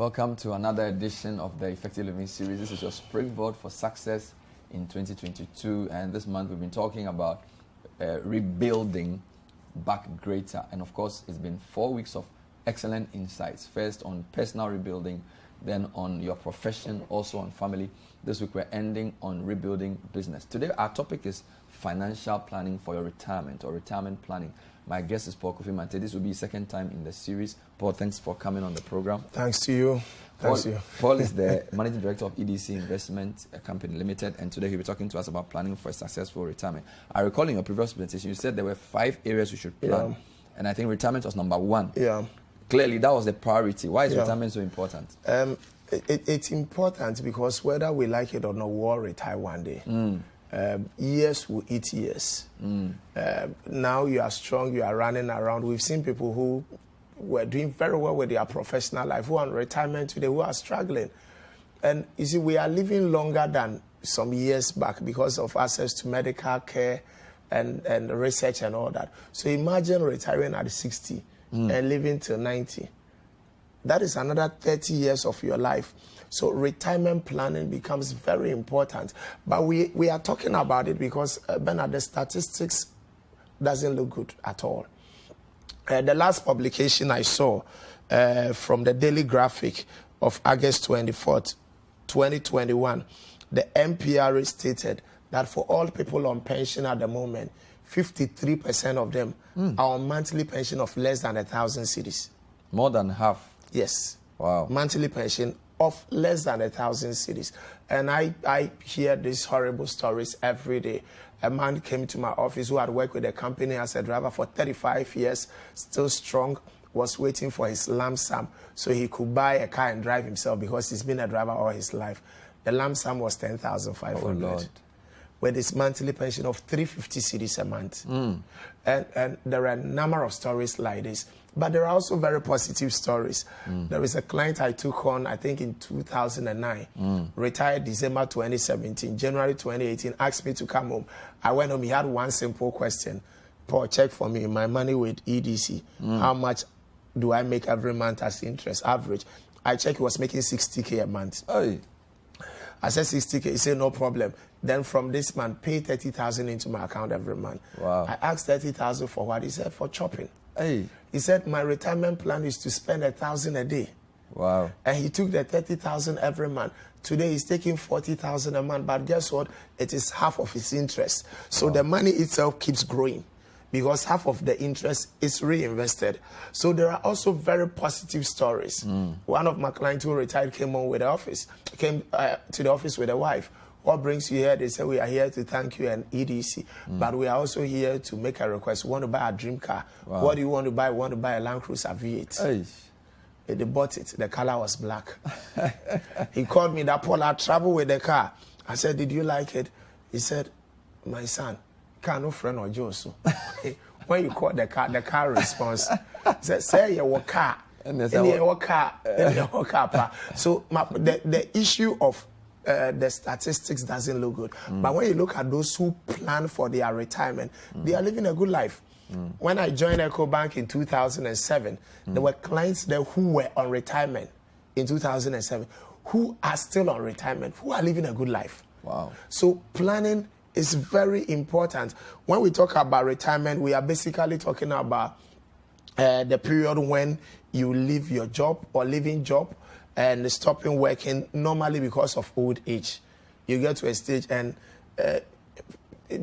Welcome to another edition of the Effective Living Series. This is your springboard for success in 2022. And this month we've been talking about rebuilding back greater. And of course, it's been 4 weeks of excellent insights. First on personal rebuilding, then on your profession, also on family. This week we're ending on rebuilding business. Today our topic is financial planning for your retirement or retirement planning. My guest is Paul Kofi Mante. This will be his second time in the series. Paul, thanks for coming on the program. Thanks to you. Paul is the Managing Director of EDC Investment Company Limited, and today he'll be talking to us about planning for a successful retirement. I recall in your previous presentation, you said there were 5 areas we should plan, and I think retirement was number 1. Yeah. Clearly, that was the priority. Why is retirement so important? It's important because whether we like it or not, we'll all retire one day. Years will eat years. Now you are strong, you are running around. We've seen people who were doing very well with their professional life, who are in retirement today, who are struggling. And you see, we are living longer than some years back because of access to medical care and research and all that. So imagine retiring at 60 and living till 90. That is another 30 years of your life. So retirement planning becomes very important. But we are talking about it because, Bernard, the statistics doesn't look good at all. The last publication I saw from the Daily Graphic of August 24th, 2021, the MPRA stated that for all people on pension at the moment, 53% of them are on monthly pension of less than 1,000 cedis. More than half? Yes. Wow. Monthly pension of less than 1,000 cedis. And I hear these horrible stories every day. A man came to my office who had worked with the company as a driver for 35 years, still strong, was waiting for his lump sum so he could buy a car and drive himself because he's been a driver all his life. The lump sum was 10,500. Oh, Lord. With his monthly pension of 350 cedis a month. And there are a number of stories like this. But there are also very positive stories. There is a client I took on, I think in 2009, retired December 2017, January 2018, asked me to come home. I went home, he had one simple question. Paul, check for me, my money with EDC. How much do I make every month as interest, average? I checked, he was making 60K a month. Hey. I said 60K, he said no problem. Then from this month, pay 30,000 into my account every month. Wow. I asked 30,000 for what? He said for shopping. Hey. He said my retirement plan is to spend 1,000 a day. Wow. And he took the 30,000 every month. Today he's taking 40,000 a month, but guess what? It is half of his interest. So the money itself keeps growing because half of the interest is reinvested. So there are also very positive stories. One of my clients who retired came to the office with a wife. What brings you here? They say, we are here to thank you and EDC, but we are also here to make a request. We want to buy a dream car. Wow. What do you want to buy? We want to buy a Land Cruiser V8. Hey. They bought it. The color was black. He called me, that Paul, I travel with the car. I said, did you like it? He said, my son, car no friend or Joe. When you call the car responds. He said, say your car. And your car. So the issue of the statistics doesn't look good. But when you look at those who plan for their retirement, they are living a good life. When I joined EcoBank in 2007, there were clients there who were on retirement in 2007, who are still on retirement, who are living a good life. Wow. So planning is very important. When we talk about retirement, we are basically talking about the period when you leave your job or leaving job and stopping working, normally because of old age. You get to a stage and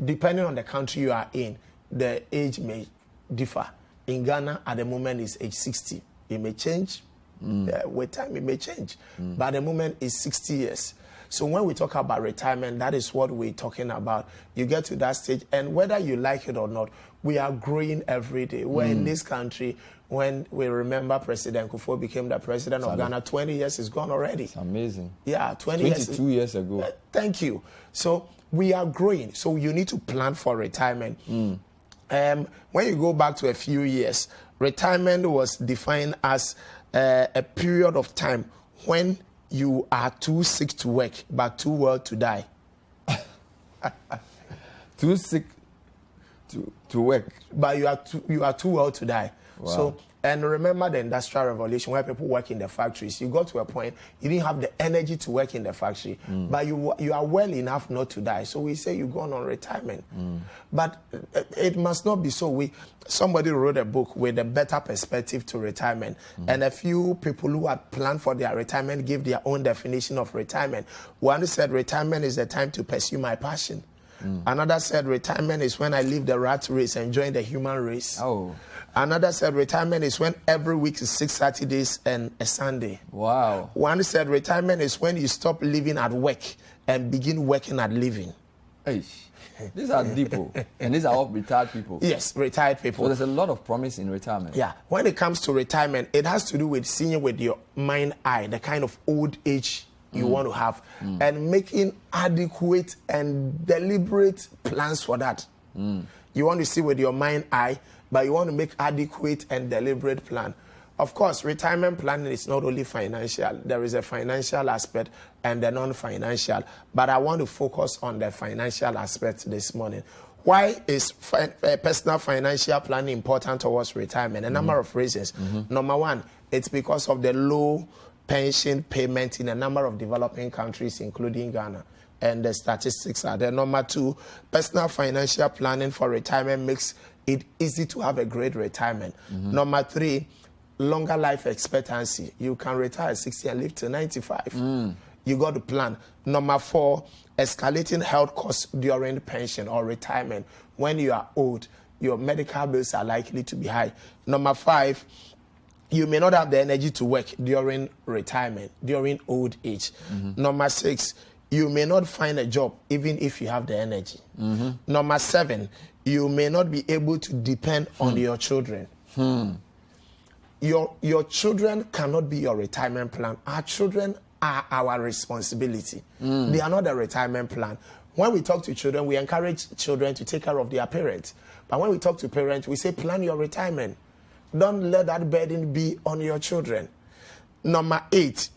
depending on the country you are in, the age may differ. In Ghana, at the moment, is age 60. It may change. With time, it may change. But at the moment, it's 60 years. So when we talk about retirement, that is what we're talking about. You get to that stage, and whether you like it or not, we are growing every day. We're in this country, when we remember President Kofi became the president of Ghana, 20 years is gone already. It's amazing. Yeah, 22 years ago. Thank you. So we are growing. So you need to plan for retirement. When you go back to a few years, retirement was defined as a period of time when you are too sick to work, but too well to die. Too sick to work. But you are too well to die. Wow. So And remember the Industrial Revolution where people work in the factories. You got to a point, you didn't have the energy to work in the factory, but you are well enough not to die. So we say you go on retirement. But it must not be so. Somebody wrote a book with a better perspective to retirement. And a few people who had planned for their retirement gave their own definition of retirement. One said retirement is the time to pursue my passion. Another said retirement is when I leave the rat race and join the human race. Oh. Another said retirement is when every week is 6 Saturdays and a Sunday. Wow. One said retirement is when you stop living at work and begin working at living. Hey, these are deep, and these are all retired people. Yes, retired people. So there's a lot of promise in retirement. Yeah. When it comes to retirement, it has to do with seeing with your mind eye, the kind of old age you want to have, and making adequate and deliberate plans for that. You want to see with your mind eye, but you want to make adequate and deliberate plan. Of course, retirement planning is not only financial. There is a financial aspect and a non-financial. But I want to focus on the financial aspect this morning. Why is personal financial planning important towards retirement? A number of reasons. Number one, it's because of the low pension payment in a number of developing countries, including Ghana. And the statistics are there. Number two, personal financial planning for retirement makes it easy to have a great retirement. Number three, longer life expectancy. You can retire at 60 and live to 95. You got to plan. Number four, escalating health costs during pension or retirement. When you are old, your medical bills are likely to be high. Number five, you may not have the energy to work during retirement, during old age. Number six, you may not find a job even if you have the energy. Number seven, you may not be able to depend on your children. Your children cannot be your retirement plan. Our children are our responsibility. They are not a retirement plan. When we talk to children, we encourage children to take care of their parents. But when we talk to parents, we say plan your retirement. Don't let that burden be on your children. Number eight,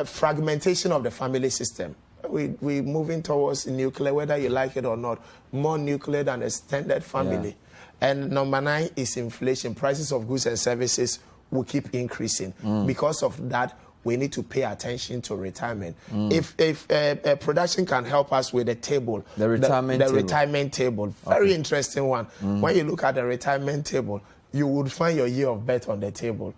fragmentation of the family system. We're moving towards nuclear, whether you like it or not, more nuclear than extended family. And number nine is inflation. Prices of goods and services will keep increasing. Because of that, we need to pay attention to retirement. If production can help us with the table, the retirement table, very interesting one. When you look at the retirement table, you would find your year of birth on the table.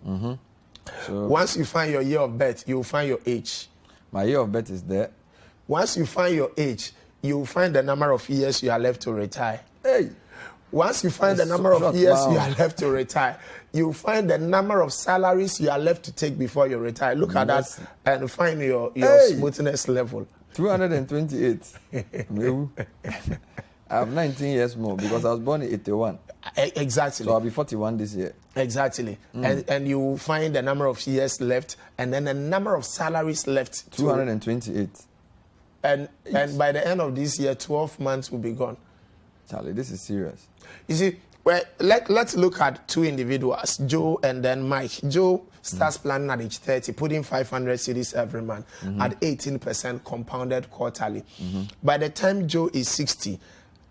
So once you find your year of birth, you will find your age. My year of birth is there. Once you find your age, you will find the number of years you are left to retire. Hey. Once you find the number of years you are left to retire, you will find the number of salaries you are left to take before you retire. Look at that and find your smoothness level. 228. I have 19 years more because I was born in 81. Exactly. So I'll be 41 this year. Exactly. And you will find the number of years left and then the number of salaries left. 228. And by the end of this year, 12 months will be gone. Charlie, this is serious. You see, well, let's look at two individuals, Joe and then Mike. Joe starts planning at age 30, putting 500 cedis every month at 18% compounded quarterly. By the time Joe is 60,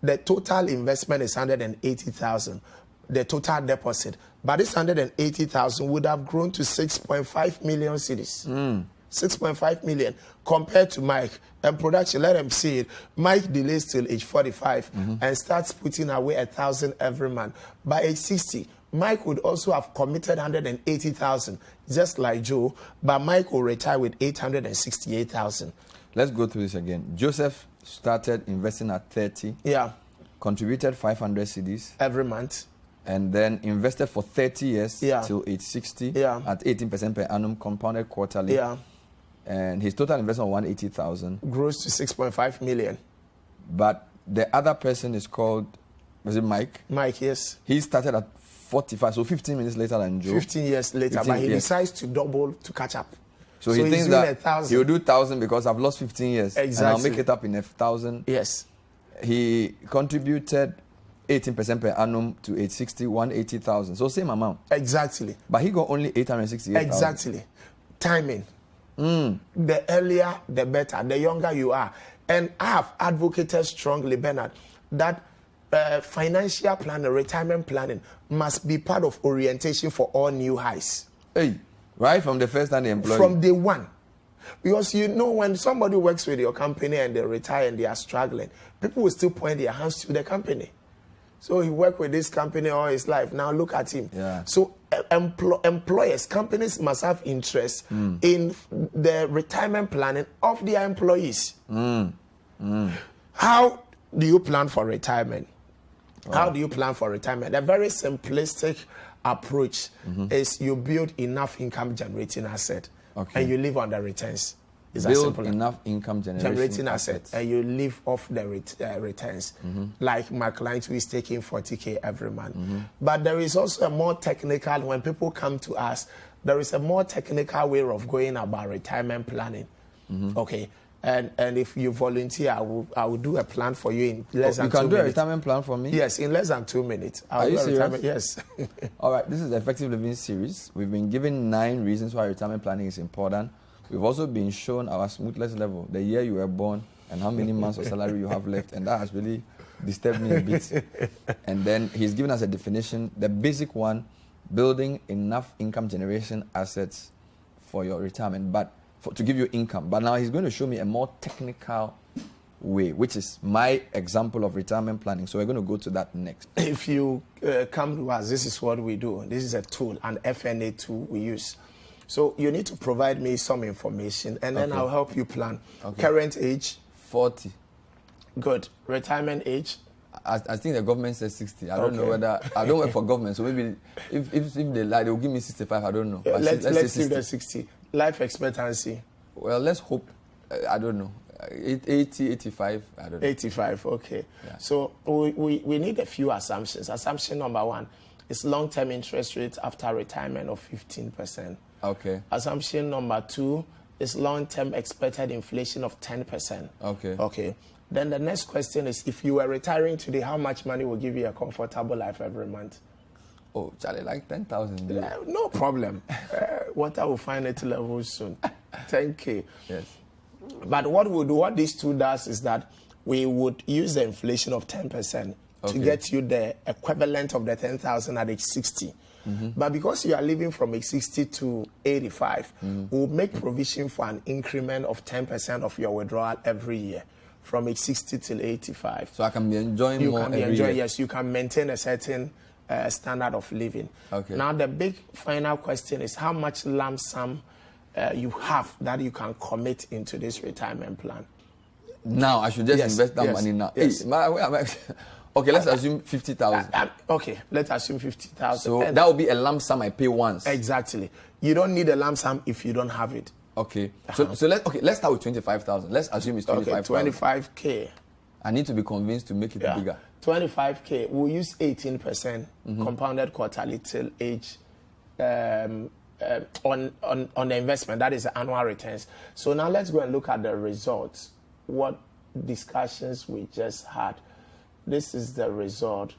the total investment is 180,000, the total deposit. But this 180,000 would have grown to 6.5 million cedis. 6.5 million compared to Mike. And production, let them see it. Mike delays till age 45 and starts putting away 1,000 every month. By age 60, Mike would also have committed 180,000, just like Joe, but Mike will retire with 868,000. Let's go through this again. Joseph started investing at 30. Yeah. Contributed 500 cedis. Every month. And then invested for 30 years till age 60 at 18% per annum compounded quarterly. Yeah. And his total investment of 180,000 grows to 6.5 million. But the other person is called, was it Mike? Mike, yes. He started at 45, so 15 minutes later than Joe. 15 years later, but he decides to double to catch up. So he thinks that he'll do 1,000 because I've lost 15 years. Exactly. And I'll make it up in 1,000. Yes. He contributed 18% per annum to age 60, 180,000. So same amount. Exactly. But he got only 868,000. Exactly. Timing. The earlier, the better. The younger you are. And I have advocated strongly, Bernard, that financial planning, retirement planning must be part of orientation for all new highs. Hey, right from the first time they employ From day one. Because you know, when somebody works with your company and they retire and they are struggling, people will still point their hands to the company. So he worked with this company all his life. Now look at him. Yeah. So employers, companies must have interest in the retirement planning of their employees. How do you plan for retirement? Wow. How do you plan for retirement? A very simplistic approach is you build enough income generating asset and you live on the returns. Is build enough income generating assets and you live off the returns. Like my client who is taking 40K every month. But there is also a more technical, when people come to us, there is a more technical way of going about retirement planning. Okay. And if you volunteer, I will do a plan for you in less than 2 minutes. You can do a retirement plan for me? Yes, in less than 2 minutes. Are you serious? Yes. All right, this is the Effective Living series. We've been given 9 reasons why retirement planning is important. We've also been shown our smoothness level, the year you were born, and how many months of salary you have left, and that has really disturbed me a bit. And then he's given us a definition, the basic one, building enough income generation assets for your retirement, but to give you income. But now he's going to show me a more technical way, which is my example of retirement planning. So we're going to go to that next. If you come to us, this is what we do. This is a tool, an FNA tool we use. So you need to provide me some information, and then I'll help you plan. Current age? 40. Good. Retirement age? I think the government says 60. I don't know whether... I don't work for government, so maybe if they like, they will give me 65. I don't know. Yeah, let's give them 60. Life expectancy? Well, let's hope. I don't know. 80, 85, I don't know. 85, okay. Yeah. So we need a few assumptions. Assumption number 1 is long-term interest rate after retirement of 15%. Okay. Assumption number 2 is long-term expected inflation of 10%. Okay. Okay. Then the next question is, if you were retiring today, how much money will give you a comfortable life every month? Oh, Charlie, like 10,000. No problem. Water will find its level soon. 10K. Yes. But what this tool does is that we would use the inflation of 10% to get you the equivalent of the 10,000 at age 60. But because you are living from age 60 to 85, we'll make provision for an increment of 10% of your withdrawal every year from age 60 till 85. So I can be enjoying more every year? Yes, you can maintain a certain standard of living. Okay. Now, the big final question is how much lump sum you have that you can commit into this retirement plan. Now, I should just invest that money now. Yes. Hey, okay, let's assume 50,000. Okay, let's assume 50,000. So that will be a lump sum I pay once. Exactly. You don't need a lump sum if you don't have it. Okay. So let's start with 25,000. Let's assume it's 25,000. Okay, 25K. I need to be convinced to make it bigger. 25K. We'll use 18% compounded quarterly till age on the investment. That is the annual returns. So now let's go and look at the results. What discussions we just had. This is the result.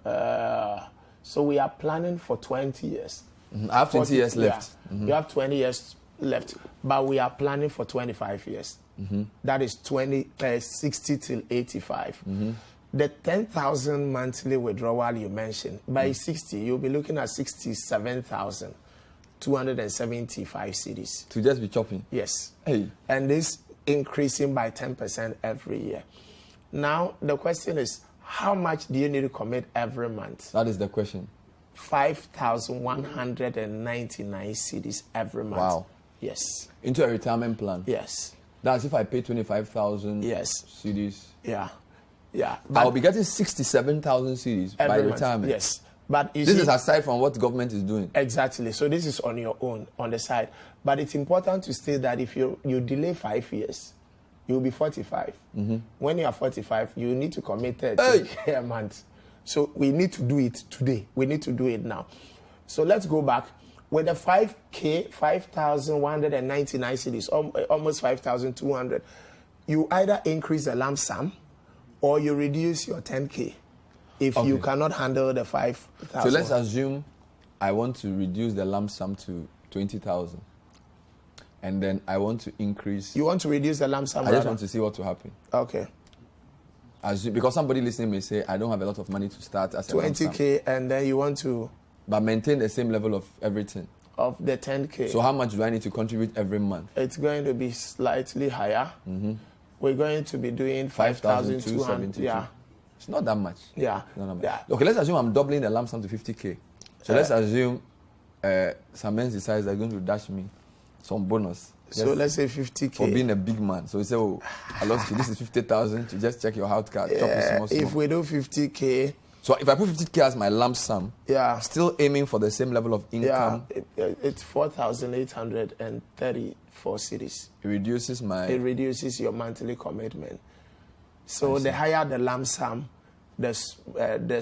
So we are planning for 20 years. I have 20 years left. You have 20 years left, but we are planning for 25 years. That is 60 till 85. The 10,000 monthly withdrawal you mentioned, by 60, you'll be looking at 67,275 cedis. To just be chopping? Yes. Hey. And this increasing by 10% every year. Now, the question is, how much do you need to commit every month? That is the question. 5,199 cedis every month. Wow. Yes. Into a retirement plan? Yes. That's if I pay 25,000 cedis. Yeah. Yeah. I'll be getting 67,000 cedis by retirement. Yes. But this is aside from what the government is doing. Exactly. So this is on your own, on the side. But it's important to state that if you delay 5 years, you'll be 45. When you are 45, you need to commit 30 a month. So we need to do it today. We need to do it now. So let's go back. With the 5K, 5,199 cedis, almost 5,200, you either increase the lump sum or you reduce your 10K if you cannot handle the 5,000. So let's assume I want to reduce the lump sum to 20,000. And then I want to increase. You want to reduce the lump sum? I just want to see what will happen. Okay. because somebody listening may say, I don't have a lot of money to start as a lump sum. 20K, and then you want to... But maintain the same level of everything. Of the 10K. So how much do I need to contribute every month? It's going to be slightly higher. Mm-hmm. We're going to be doing 5,200. Yeah. It's not that much. Yeah. Not that much. Yeah. Okay, let's assume I'm doubling the lump sum to 50K. So let's assume some men decides they're going to dash me some bonus. So let's say 50K. For being a big man. So we say, oh, I lost you. This is 50,000 to just check your health card. Chop it small. If we do 50K. So if I put 50K as my lump sum, still aiming for the same level of income. Yeah, it's 4,834 cedis. It reduces your monthly commitment. So the higher the lump sum, the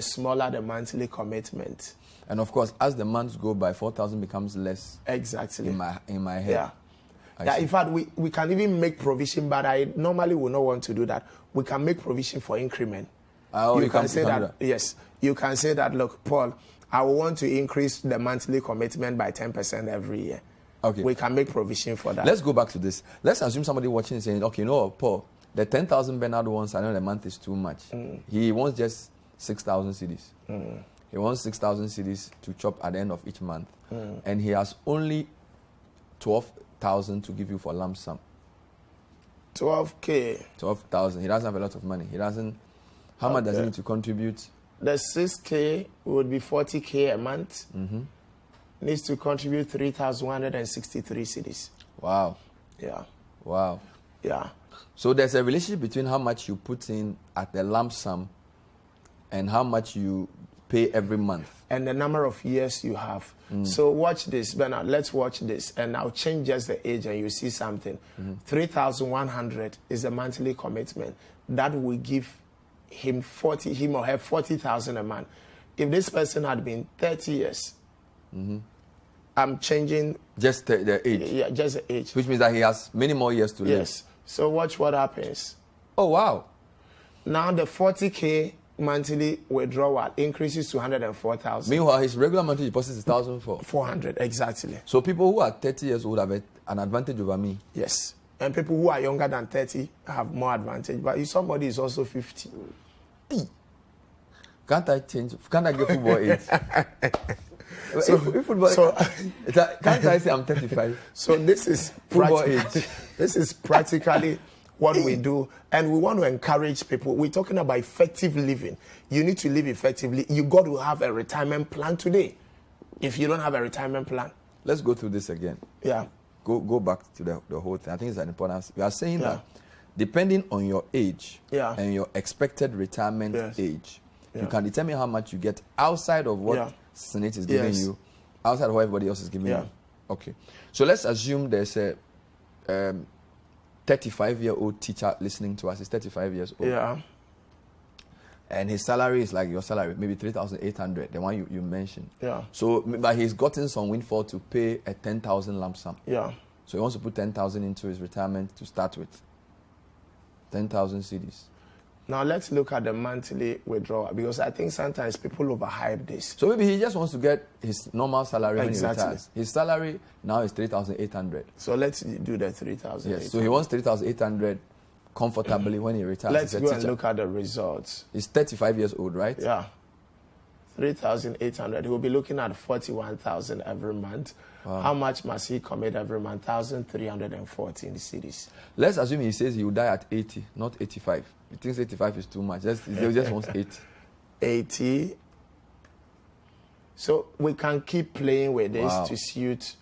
smaller the monthly commitment. And of course, as the months go by, 4,000 becomes less. Exactly. In my head. Yeah. In fact, we can even make provision, but I normally would not want to do that. We can make provision for increment. You can say that. Yes, you can say that. Look, Paul, I will want to increase the monthly commitment by 10% every year. Okay. We can make provision for that. Let's go back to this. Let's assume somebody watching is saying, okay, you know, Paul, the 10,000 Bernard wants, I know the month is too much. He wants just 6,000 cedis. He wants 6,000 cedis to chop at the end of each month. And he has only 12,000 to give you for lump sum. 12K. 12,000. He doesn't have a lot of money. He doesn't. How much does he need to contribute? The 6K would be 40K a month. Needs to contribute 3,163 cedis. Wow. Yeah. Wow. Yeah. So there's a relationship between how much you put in at the lump sum and how much you pay every month. And the number of years you have. So watch this, Bernard. Let's watch this. And I'll change just the age and you see something. 3,100 is the monthly commitment. That will give him or her 40,000 a month. If this person had been 30 years, I'm changing just the age. Yeah, just the age. Which means that he has many more years to live. Yes. So watch what happens. Oh wow. Now the 40K monthly withdrawal increases to 104,000. Meanwhile, his regular monthly deposit is 1,400 exactly. So people who are 30 years old have an advantage over me. Yes. And people who are younger than 30 have more advantage. But if somebody is also 50. Can't I get football age? Can't I say I'm 35? So this is football age. This is practically what we do, and we want to encourage people. We're talking about effective living. You need to live effectively. You got to have a retirement plan today. If you don't have a retirement plan, let's go through this again. Yeah. Go back to the whole thing. I think it's an important. We are saying that depending on your age and your expected retirement age, you can determine how much you get outside of what Senate is giving you, outside of what everybody else is giving you. Okay. So let's assume there's a 35-year-old teacher listening to us. He's 35 years old. Yeah. And his salary is like your salary, maybe 3,800, the one you mentioned. Yeah. So, but he's gotten some windfall to pay a 10,000 lump sum. Yeah. So he wants to put 10,000 into his retirement to start with. 10,000 cedis. Now let's look at the monthly withdrawal, because I think sometimes people overhype this. So maybe he just wants to get his normal salary when he retires. His salary now is 3,800. So let's do the 3,800. Yes, so he wants 3,800 comfortably when he retires. Let's go and look at the results. He's 35 years old, right? Yeah. 3,800. He will be looking at 41,000 every month. Wow. How much must he commit every month? 1,314 cedis. Let's assume he says he will die at 80, not 85. He thinks 85 is too much. He just wants 80. 80. So we can keep playing with this to suit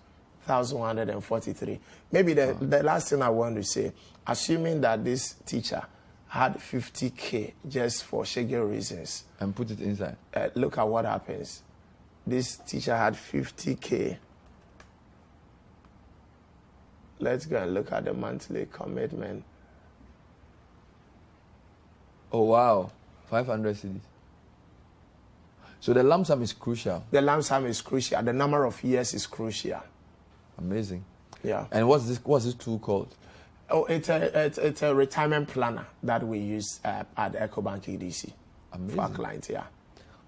1,143. Maybe the last thing I want to say, assuming that this teacher had 50K just for schedule reasons. And put it inside. Look at what happens. This teacher had 50K. Let's go and look at the monthly commitment. Oh, wow. 500 cedis. So the lump sum is crucial. The lump sum is crucial. The number of years is crucial. Amazing. Yeah. And what's this tool called? Oh, it's a retirement planner that we use at EcoBank EDC. Amazing. For our clients, yeah.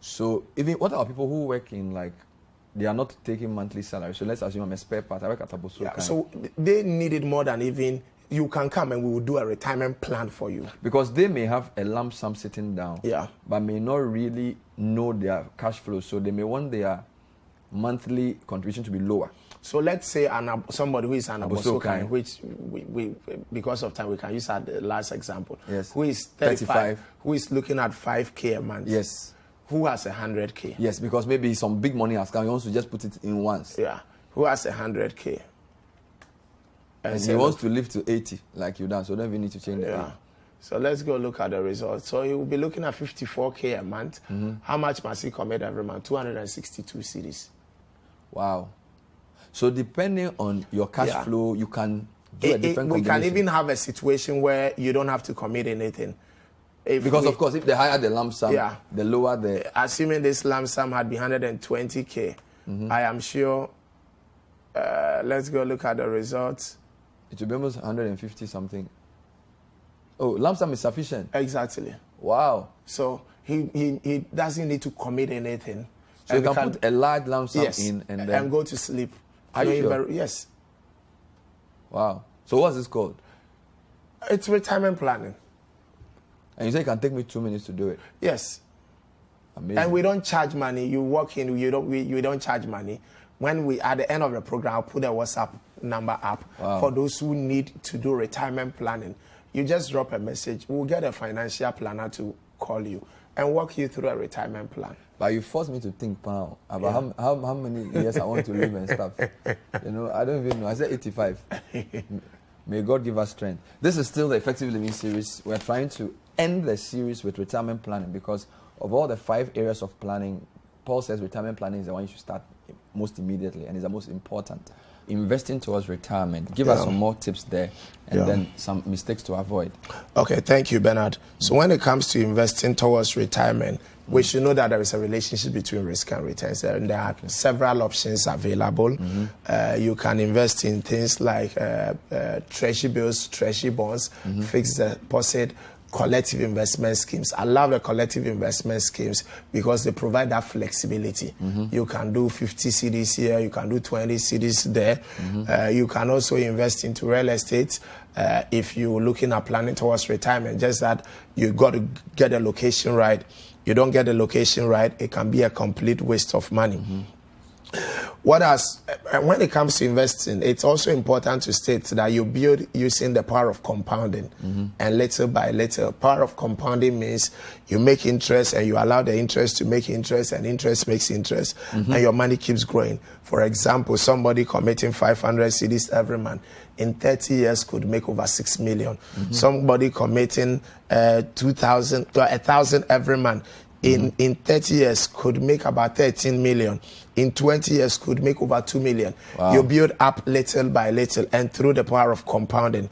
So even what are people who work in, like, they are not taking monthly salary? So let's assume I'm a spare part. I work at Abosu. Yeah, so they need it more than even you can come and we will do a retirement plan for you. Because they may have a lump sum sitting down, yeah, but may not really know their cash flow, so they may want their monthly contribution to be lower. So let's say somebody who is an Abosokan, which we because of time we can use as the last example. Yes. Who is 35, who is looking at 5K a month. Yes. Who has 100K. Yes, because maybe some big money has come. He wants to just put it in once. Yeah. Who has 100K. And he wants to live to 80 like you done, so don't even need to change that. Yeah. So let's go look at the results. So he will be looking at 54K a month. How much must he commit every month? 262 cedis. Wow. So depending on your cash flow, you can do a different we combination. can even have a situation where you don't have to commit anything. Because of course, if the higher the lump sum, the lower the... Assuming this lump sum had been 120K, I am sure, let's go look at the results. It will be almost 150 something. Oh, lump sum is sufficient. Exactly. Wow. So he doesn't need to commit anything. So you can put a large lump sum in and go to sleep. Are you sure? Yes. Wow. So what's this called? It's retirement planning. And you say it can take me 2 minutes to do it? Yes. Amazing. And we don't charge money. You walk in, we don't charge money. When we, at the end of the program, I'll put a WhatsApp number up for those who need to do retirement planning. You just drop a message. We'll get a financial planner to call you and walk you through a retirement plan. But you forced me to think now about how many years I want to live and stuff. You know, I don't even know. I said 85. May God give us strength. This is still the Effective Living series. We're trying to end the series with retirement planning because of all the 5 areas of planning. Paul says retirement planning is the one you should start most immediately and is the most important. Investing towards retirement. Give us some more tips there and then some mistakes to avoid. Okay, thank you, Bernard. So when it comes to investing towards retirement, we should know that there is a relationship between risk and returns. And there are several options available. You can invest in things like treasury bills, treasury bonds, fixed deposit, collective investment schemes. I love the collective investment schemes because they provide that flexibility. You can do 50 cedis here, you can do 20 cedis there. You can also invest into real estate if you're looking at planning towards retirement. Just that you got to get the location right. You don't get the location right, it can be a complete waste of money. When it comes to investing, it's also important to state that you build using the power of compounding. And little by little, power of compounding means you make interest and you allow the interest to make interest and interest makes interest and your money keeps growing. For example, somebody committing 500 cedis every month in 30 years could make over 6 million. Somebody committing 1,000 every month in 30 years could make about 13 million. In 20 years could make over 2 million. You build up little by little and through the power of compounding.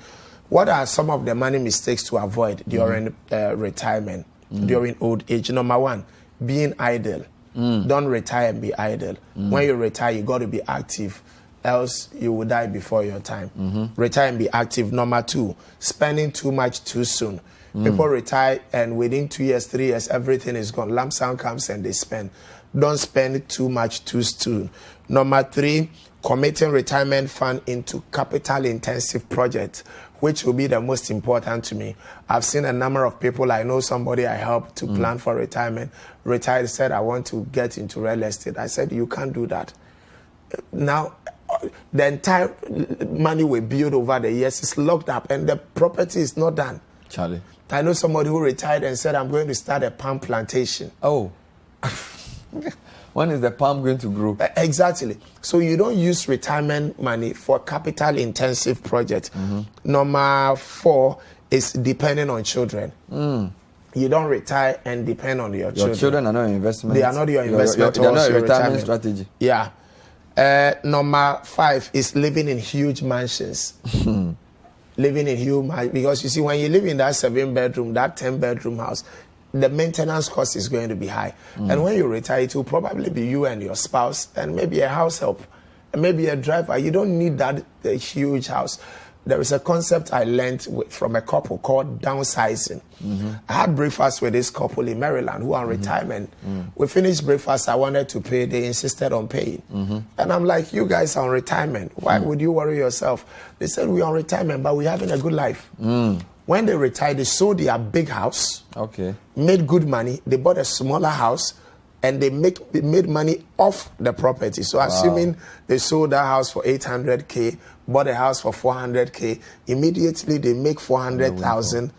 What are some of the money mistakes to avoid during retirement, during old age? Number 1, being idle. Don't retire and be idle. When you retire, you got to be active, else you will die before your time. Retire and be active. Number 2, spending too much too soon. People retire and within 2 years, 3 years, everything is gone. Lump sum comes and they spend. Don't spend too much too soon. Number 3, committing retirement fund into capital-intensive projects, which will be the most important to me. I've seen a number of people. I know somebody I helped to plan for retirement. Retired, said, I want to get into real estate. I said, you can't do that. Now, the entire money we build over the years is locked up and the property is not done. Charlie. I know somebody who retired and said, I'm going to start a palm plantation. Oh. When is the palm going to grow? Exactly. So you don't use retirement money for capital-intensive projects. Number 4 is depending on children. You don't retire and depend on your children. Your children are not your investment. They are not your investment. They are not your retirement strategy. Yeah. Number 5 is living in huge mansions. Living in huge mansions. Because you see, when you live in that 7-bedroom, that 10-bedroom house, the maintenance cost is going to be high. And when you retire, it will probably be you and your spouse and maybe a house help and maybe a driver. You don't need that huge house. there is a concept I learned from a couple called downsizing. I had breakfast with this couple in Maryland who are on retirement. We finished breakfast. I wanted to pay. They insisted on paying. And I'm like, you guys are on retirement. Why would you worry yourself? They said, we're on retirement, but we're having a good life. When they retired, they sold their big house, made good money. They bought a smaller house, and they made money off the property. So assuming they sold that house for 800K, bought a house for 400K, immediately they make 400,000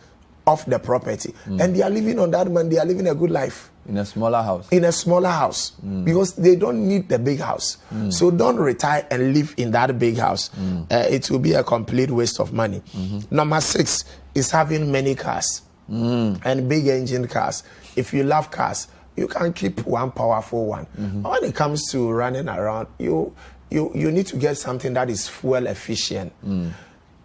off the property. And they are living on that money. They are living a good life. In a smaller house. In a smaller house. Because they don't need the big house. So don't retire and live in that big house. It will be a complete waste of money. Number 6 is having many cars and big engine cars. If you love cars, you can keep one powerful one. When it comes to running around, you need to get something that is fuel efficient.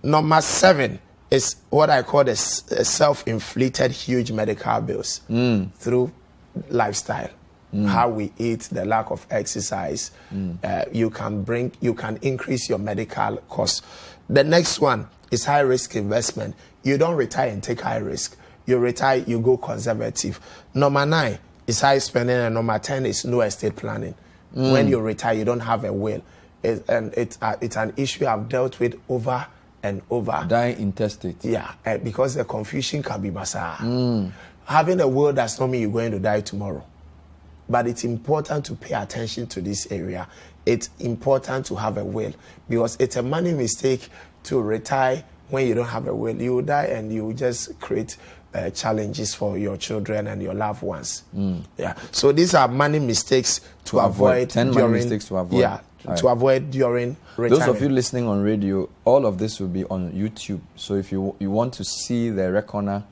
Number 7 is what I call the self-inflicted huge medical bills through lifestyle. How we eat, the lack of exercise, you can increase your medical costs. The next one is high risk investment. You don't retire and take high risk. You retire, you go conservative. Number 9 is high spending, and number 10 is no estate planning. When you retire, you don't have a will. It's an issue I've dealt with over and over. Dying intestate. Yeah, because the confusion can be massive. Having a will does not mean you're going to die tomorrow. But it's important to pay attention to this area. It's important to have a will, because it's a money mistake to retire when you don't have a will. You will die and you will just create challenges for your children and your loved ones. Yeah. So these are money mistakes to avoid 10 during, money mistakes to avoid. Yeah, to avoid during retirement. Those of you listening on radio, all of this will be on YouTube. So if you want to see the reckoner,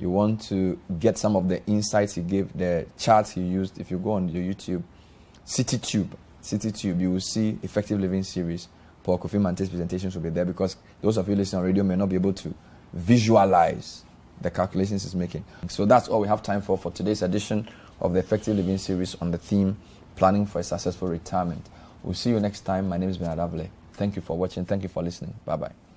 you want to get some of the insights he gave, the charts he used, if you go on your YouTube, CityTube, you will see Effective Living Series. Paul Kofi Mante's presentations will be there, because those of you listening on radio may not be able to visualize the calculations he's making. So that's all we have time for today's edition of the Effective Living Series on the theme, Planning for a Successful Retirement. We'll see you next time. My name is Bernard Avle. Thank you for watching. Thank you for listening. Bye-bye.